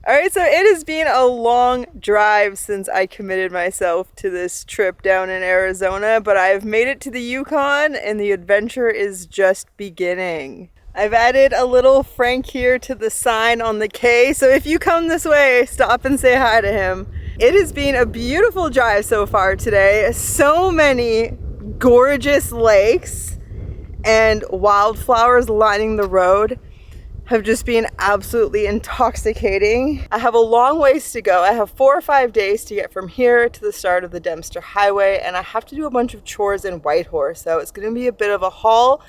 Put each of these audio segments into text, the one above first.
All right, so it has been a long drive since I committed myself to this trip down in Arizona, but I've made it to the Yukon and the adventure is just beginning. I've added a little Frank here to the sign on the K, so if you come this way, stop and say hi to him. It has been a beautiful drive so far today. So many gorgeous lakes and wildflowers lining the road have just been absolutely intoxicating. I have a long ways to go. I have 4 or 5 days to get from here to the start of the Dempster Highway, and I have to do a bunch of chores in Whitehorse, so it's gonna be a bit of a haul,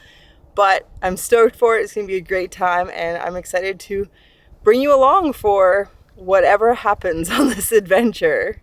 but I'm stoked for it. It's gonna be a great time, and I'm excited to bring you along for whatever happens on this adventure.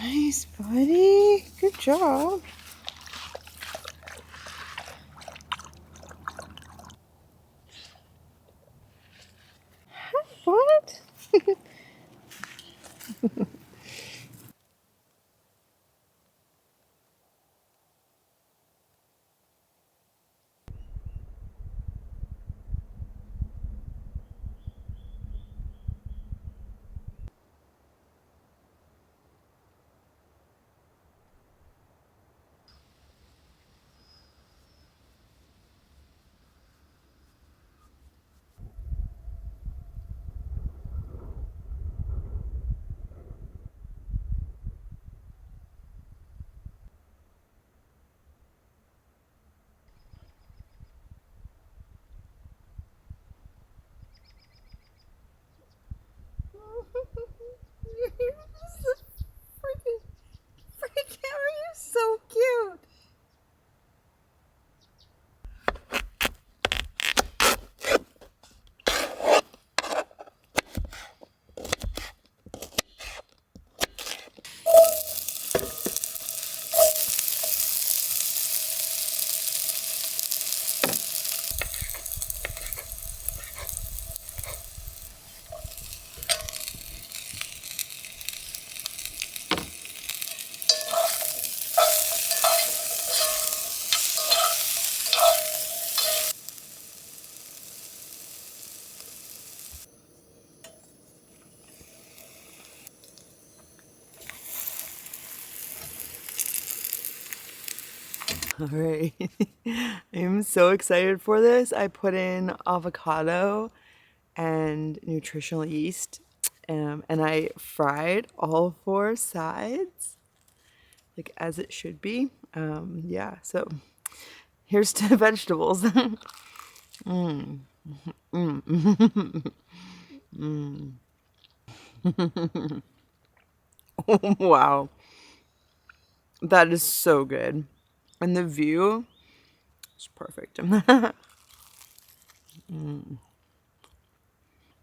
Nice, buddy. Good job. What? Freaking camera, you're so cute. All right, I'm so excited for this. I put in avocado and nutritional yeast, and I fried all 4 sides, like as it should be. Yeah, so here's to vegetables. Mm. Mm. Mm. Wow, that is so good. And the view is perfect. Mm.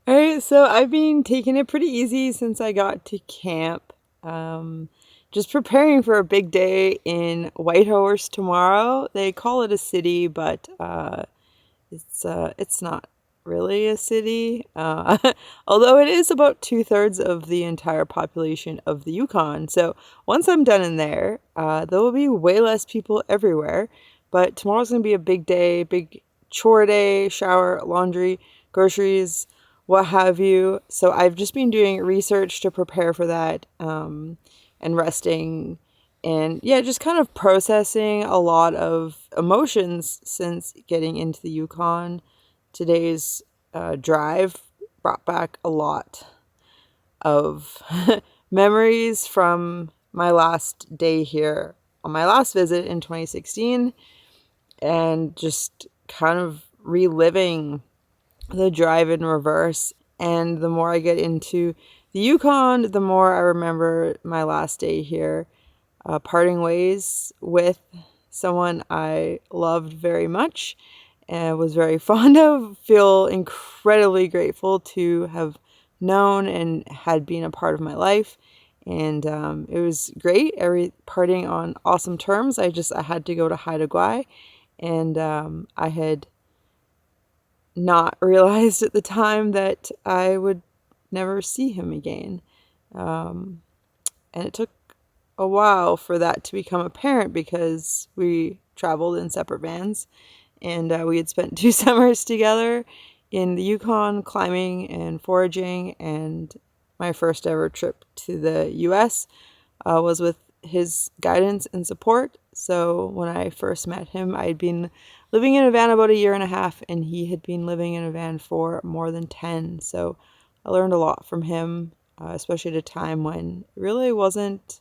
All right, so I've been taking it pretty easy since I got to camp. Just preparing for a big day in Whitehorse tomorrow. They call it a city, but it's not really a city. Although it is about 2/3 of the entire population of the Yukon. So once I'm done in there, there will be way less people everywhere. But tomorrow's gonna be a big day, big chore day, shower, laundry, groceries, what have you. So I've just been doing research to prepare for that, and resting, and yeah, just kind of processing a lot of emotions since getting into the Yukon. Today's drive brought back a lot of memories from my last day here on my last visit in 2016, and just kind of reliving the drive in reverse. And the more I get into the Yukon, the more I remember my last day here, parting ways with someone I loved very much and was very fond of. Feel incredibly grateful to have known and had been a part of my life. And it was great, parting on awesome terms. I had to go to Haida Gwaii, and I had not realized at the time that I would never see him again. And it took a while for that to become apparent, because we traveled in separate vans, and we had spent 2 summers together in the Yukon climbing and foraging, and my first ever trip to the US was with his guidance and support. So when I first met him, I had been living in a van about 1.5 years, and he had been living in a van for more than 10. So I learned a lot from him, especially at a time when it really wasn't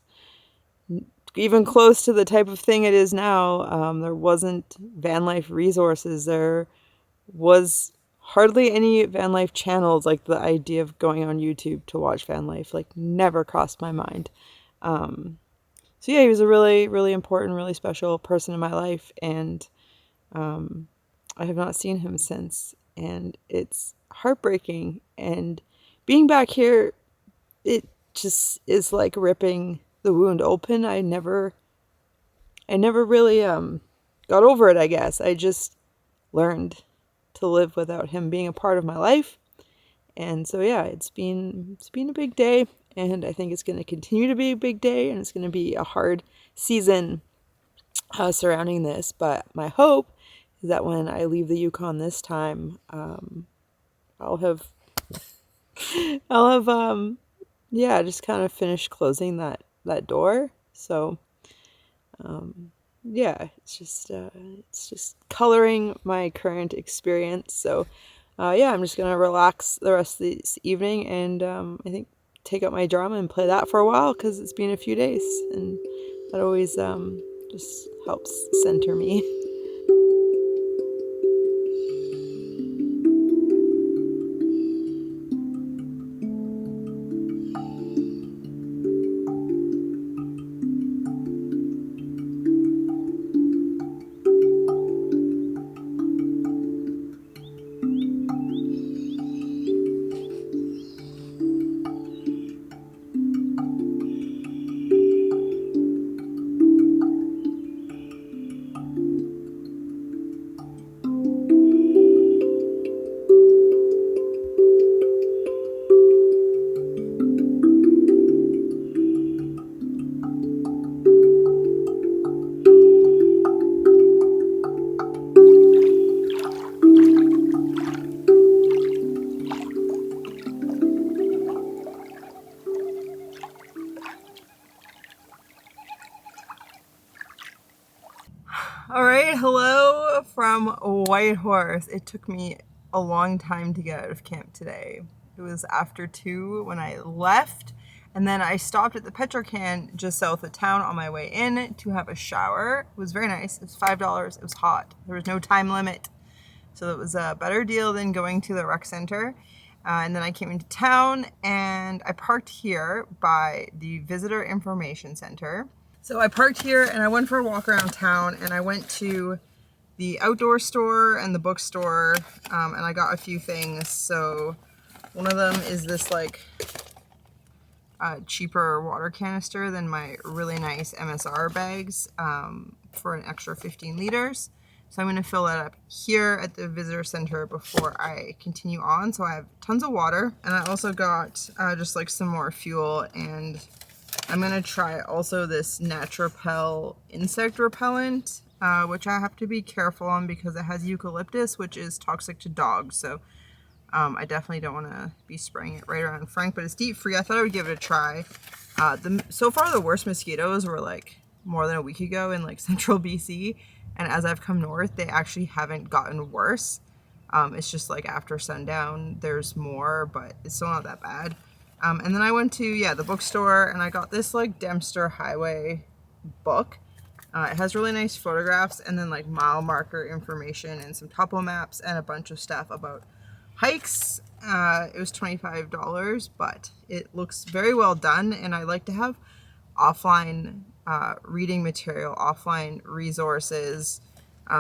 even close to the type of thing it is now. There wasn't van life resources. There was hardly any van life channels. Like, the idea of going on YouTube to watch van life, like, never crossed my mind. So yeah, he was a really, really important, really special person in my life, and I have not seen him since, and it's heartbreaking. And being back here, it just is like ripping the wound open. I never really got over it, I guess. I just learned to live without him being a part of my life. And so yeah, it's been a big day, and I think it's going to continue to be a big day, and it's going to be a hard season surrounding this. But my hope is that when I leave the Yukon this time, I'll have yeah, just kind of finished closing that door. So yeah, it's just coloring my current experience. So yeah, I'm just gonna relax the rest of this evening, and I think take out my drum and play that for a while, because it's been a few days, and that always just helps center me. All right, hello from Whitehorse. It took me a long time to get out of camp today. It was after 2 when I left, and then I stopped at the Petrocan just south of town on my way in to have a shower. It was very nice. It was $5. It was hot. There was no time limit, so it was a better deal than going to the rec center. And then I came into town, and I parked here by the Visitor Information Center. So I parked here, and I went for a walk around town, and I went to the outdoor store and the bookstore, and I got a few things. So one of them is this like cheaper water canister than my really nice MSR bags for an extra 15 liters. So I'm going to fill that up here at the visitor center before I continue on. So I have tons of water, and I also got just like some more fuel, and I'm going to try also this Naturapel insect repellent, which I have to be careful on because it has eucalyptus, which is toxic to dogs. So I definitely don't want to be spraying it right around Frank, but it's DEET free. I thought I would give it a try. So far the worst mosquitoes were like more than a week ago in like central BC, and as I've come north, they actually haven't gotten worse. It's just like after sundown, there's more, but it's still not that bad. And then I went to, yeah, the bookstore, and I got this like Dempster Highway book. It has really nice photographs and then like mile marker information and some topo maps and a bunch of stuff about hikes. It was $25, but it looks very well done, and I like to have offline reading material, offline resources.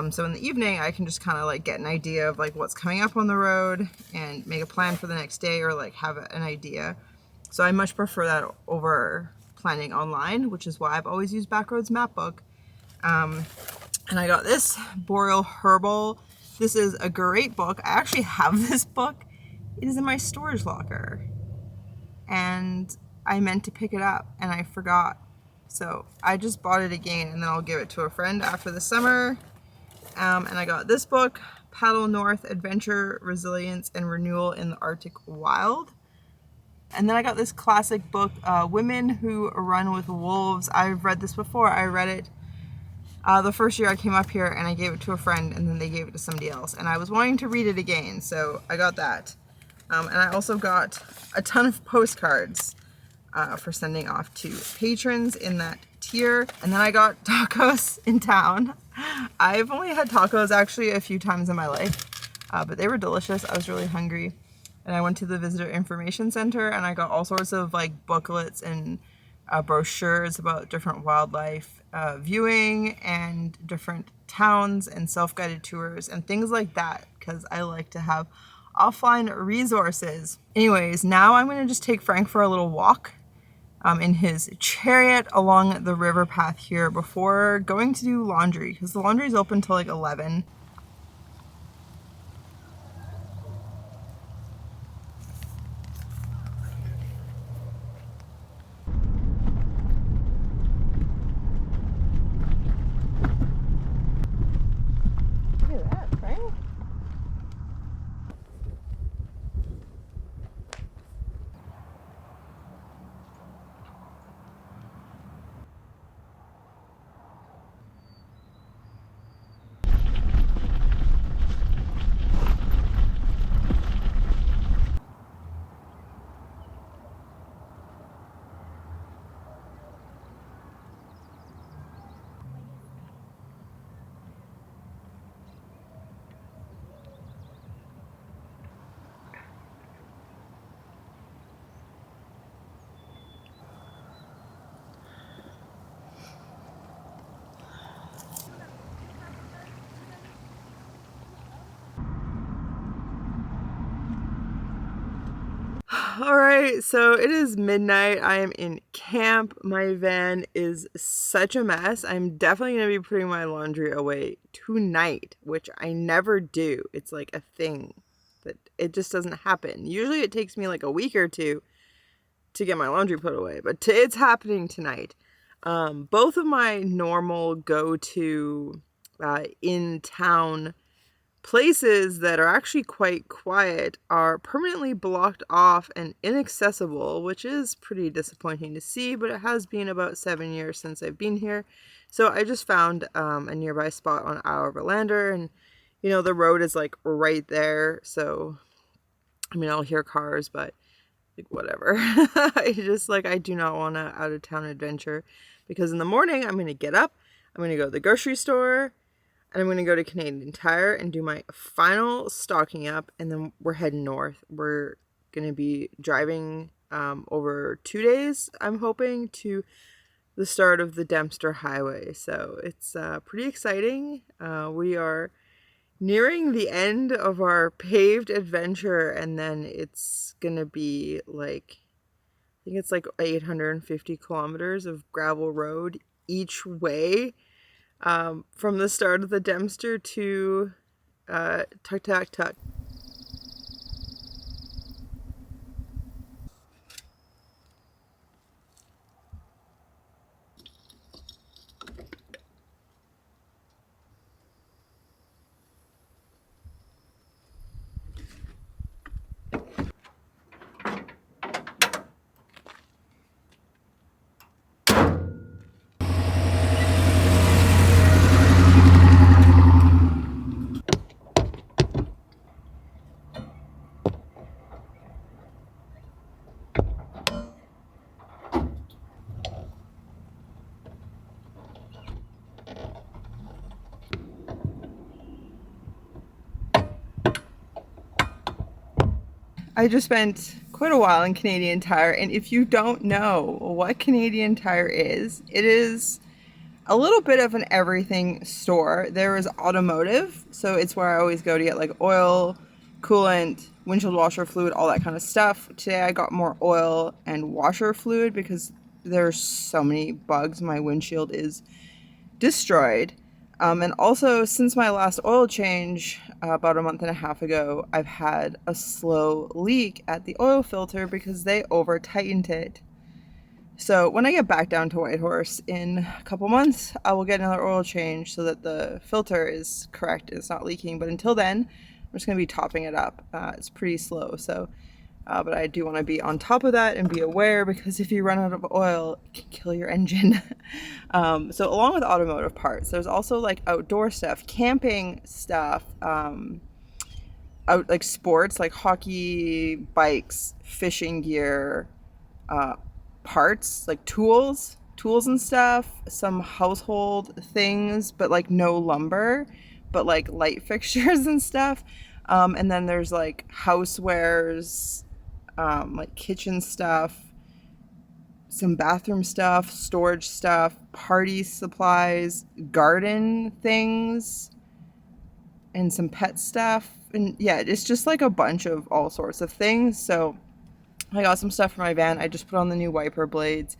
So in the evening, I can just kind of like get an idea of like what's coming up on the road and make a plan for the next day, or like have an idea. So I much prefer that over planning online, which is why I've always used Backroads Mapbook. And I got this Boreal Herbal. This is a great book. I actually have this book. It is in my storage locker, and I meant to pick it up and I forgot. So I just bought it again, and then I'll give it to a friend after the summer. And I got this book, Paddle North: Adventure, Resilience, and Renewal in the Arctic Wild. And then I got this classic book, Women Who Run with Wolves. I've read this before. I read it the first year I came up here, and I gave it to a friend, and then they gave it to somebody else. And I was wanting to read it again, so I got that. And I also got a ton of postcards for sending off to patrons in that tier. And then I got tacos in town. I've only had tacos actually a few times in my life, but they were delicious. I was really hungry. And I went to the Visitor Information Center, and I got all sorts of like booklets and brochures about different wildlife viewing and different towns and self-guided tours and things like that, because I like to have offline resources. Anyways, now I'm going to just take Frank for a little walk in his chariot along the river path here before going to do laundry, because the laundry is open till like 11. All right, so it is midnight. I am in camp. My van is such a mess. I'm definitely going to be putting my laundry away tonight, which I never do. It's like a thing that it just doesn't happen. Usually it takes me like a week or two to get my laundry put away, but it's happening tonight. Both of my normal go-to in-town places that are actually quite quiet are permanently blocked off and inaccessible, which is pretty disappointing to see, but it has been about 7 years since I've been here. So I just found a nearby spot on Our Verlander, and you know, the road is like right there, so I mean, I'll hear cars, but like whatever. I just like, I do not want to out of town adventure, because in the morning I'm going to get up, I'm going to go to the grocery store, and I'm going to go to Canadian Tire and do my final stocking up, and then we're heading north. We're going to be driving over 2 days, I'm hoping, to the start of the Dempster Highway. So it's pretty exciting. We are nearing the end of our paved adventure, and then it's going to be like, I think it's like 850 kilometers of gravel road each way. From the start of the Dempster to Tuk. I just spent quite a while in Canadian Tire, and if you don't know what Canadian Tire is, it is a little bit of an everything store. There is automotive, so it's where I always go to get like oil, coolant, windshield washer fluid, all that kind of stuff. Today I got more oil and washer fluid because there's so many bugs. My windshield is destroyed. And also, since my last oil change about a month and a half ago, I've had a slow leak at the oil filter because they over tightened it. So when I get back down to Whitehorse in a couple months, I will get another oil change so that the filter is correct and it's not leaking. But until then, I'm just going to be topping it up. It's pretty slow, so but I do want to be on top of that and be aware, because if you run out of oil, it can kill your engine. So along with automotive parts, there's also like outdoor stuff, camping stuff, out like sports like hockey, bikes, fishing gear, parts like tools and stuff, some household things, but like no lumber, but like light fixtures and stuff. And then there's like housewares, like kitchen stuff, some bathroom stuff, storage stuff, party supplies, garden things, and some pet stuff. And yeah, it's just like a bunch of all sorts of things. So I got some stuff for my van. I just put on the new wiper blades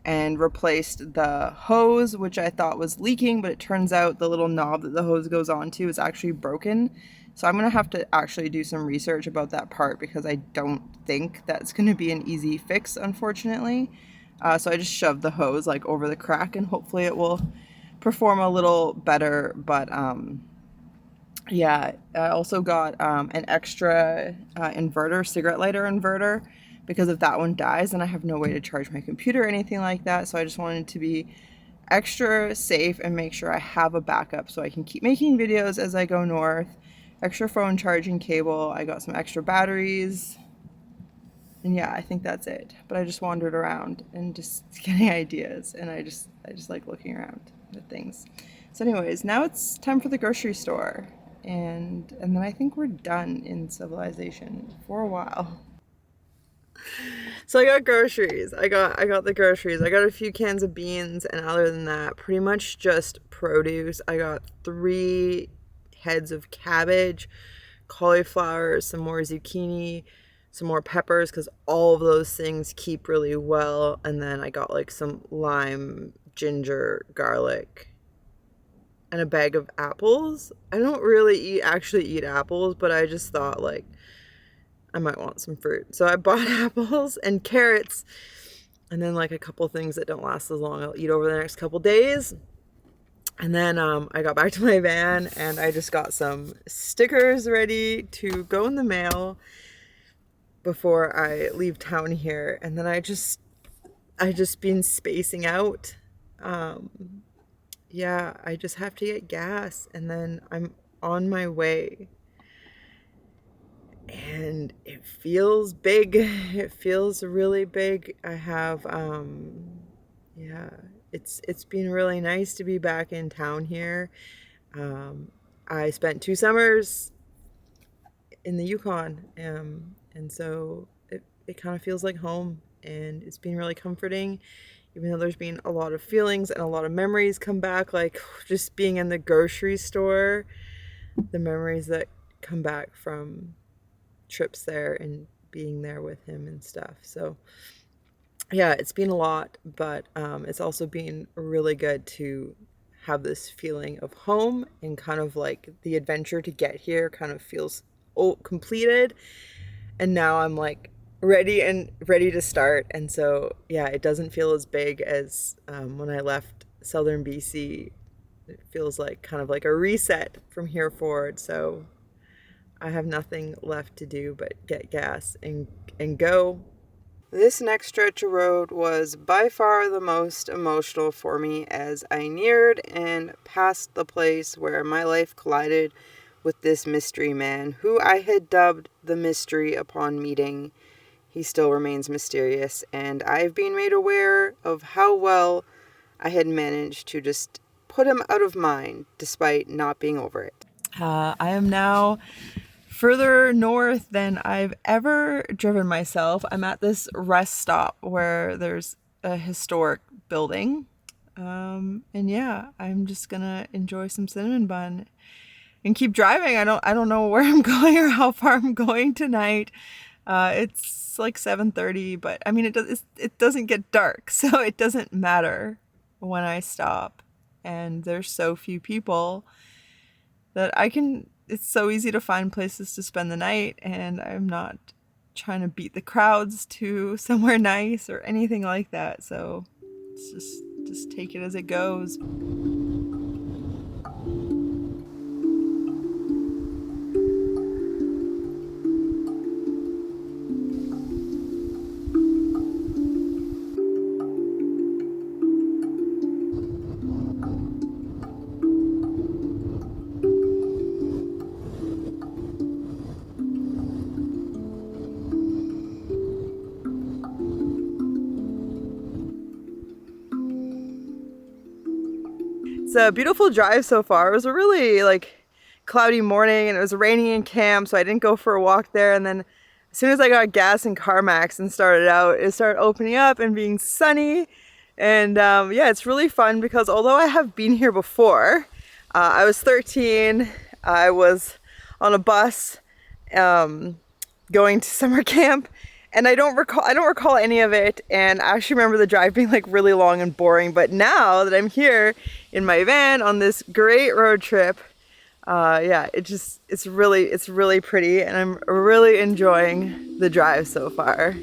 and replaced the hose, which I thought was leaking, but it turns out the little knob that the hose goes onto is actually broken. So I'm going to have to actually do some research about that part, because I don't think that's going to be an easy fix, unfortunately. So I just shoved the hose like over the crack, and hopefully it will perform a little better. But yeah, I also got an extra inverter, cigarette lighter inverter, because if that one dies, then I have no way to charge my computer or anything like that. So I just wanted to be extra safe and make sure I have a backup so I can keep making videos as I go north. Extra phone charging cable. I got some extra batteries. And yeah, I think that's it. But I just wandered around and just getting ideas, and I just like looking around at things. So anyways, now it's time for the grocery store. And then I think we're done in civilization for a while. So I got groceries. I got the groceries. I got a few cans of beans, and other than that, pretty much just produce. I got 3 heads of cabbage, cauliflower, some more zucchini, some more peppers, because all of those things keep really well. And then I got like some lime, ginger, garlic, and a bag of apples. I don't really actually eat apples, but I just thought like I might want some fruit. So I bought apples and carrots, and then like a couple things that don't last as long I'll eat over the next couple days. And then I got back to my van, and I just got some stickers ready to go in the mail before I leave town here. And then I just been spacing out. Yeah, I just have to get gas, and then I'm on my way. And it feels big. It feels really big. I have yeah, it's been really nice to be back in town here. I spent 2 summers in the Yukon, and so it kind of feels like home, and it's been really comforting, even though there's been a lot of feelings and a lot of memories come back, like just being in the grocery store, the memories that come back from trips there and being there with him and stuff. So yeah, it's been a lot, but it's also been really good to have this feeling of home, and kind of like the adventure to get here kind of feels completed, and now I'm like ready to start. And so yeah, it doesn't feel as big as when I left southern BC. It feels like kind of like a reset from here forward. So I have nothing left to do but get gas and go. This next stretch of road was by far the most emotional for me, as I neared and passed the place where my life collided with this mystery man, who I had dubbed the mystery upon meeting. He still remains mysterious, and I've been made aware of how well I had managed to just put him out of mind despite not being over it. I am now further north than I've ever driven myself. I'm at this rest stop where there's a historic building. And yeah, I'm just gonna enjoy some cinnamon bun and keep driving. I don't know where I'm going or how far I'm going tonight. It's like 7:30, but I mean it doesn't get dark, so it doesn't matter when I stop. And there's so few people that it's so easy to find places to spend the night, and I'm not trying to beat the crowds to somewhere nice or anything like that. So it's just take it as it goes. It's a beautiful drive so far. It was a really cloudy morning and it was raining in camp, so I didn't go for a walk there. And then as soon as I got gas in CarMax and started out, it started opening up and being sunny. And yeah, it's really fun because although I have been here before, I was 13, I was on a bus going to summer camp, and I don't recall any of it, and I actually remember the drive being really long and boring. But now that I'm here in my van on this great road trip, yeah, it's really pretty, and I'm really enjoying the drive so far.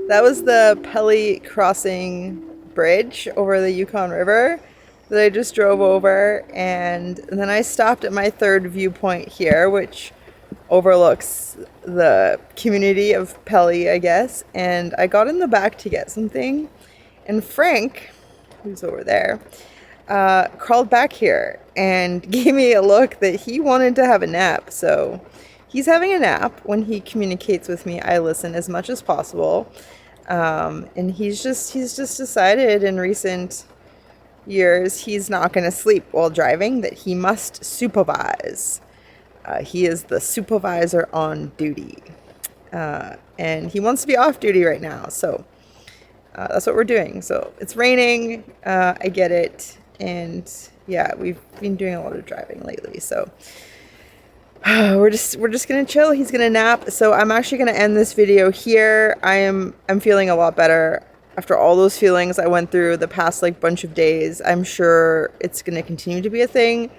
That was the Peli crossing bridge over the Yukon River that I just drove over, and then I stopped at my third viewpoint here, which overlooks the community of Peli, I guess, and I got in the back to get something, and Frank, who's over there, crawled back here and gave me a look that he wanted to have a nap. So he's having a nap. When he communicates with me, I listen as much as possible. And he's just decided in recent years he's not going to sleep while driving, that he must supervise. He is the supervisor on duty. And he wants to be off duty right now. So that's what we're doing. So it's raining. I get it. And yeah, we've been doing a lot of driving lately. So we're just gonna chill. He's gonna nap. So I'm actually gonna end this video here. I'm feeling a lot better after all those feelings I went through the past bunch of days. I'm sure it's gonna continue to be a thing,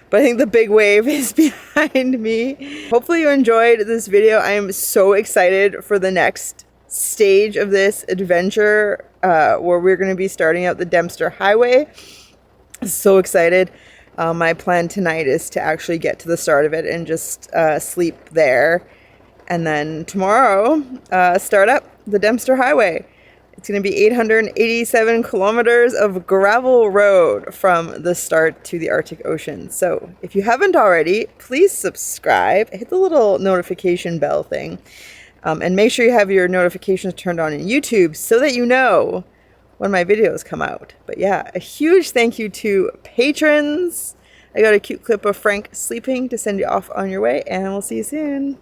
but I think the big wave is behind me. Hopefully you enjoyed this video. I am so excited for the next stage of this adventure, where we're gonna be starting out the Dempster Highway. So excited. My plan tonight is to actually get to the start of it and just sleep there. And then tomorrow, start up the Dempster Highway. It's going to be 887 kilometers of gravel road from the start to the Arctic Ocean. So if you haven't already, please subscribe. Hit the little notification bell thing. And make sure you have your notifications turned on in YouTube so that you know when my videos come out. But yeah, a huge thank you to patrons. I got a cute clip of Frank sleeping to send you off on your way, and we'll see you soon.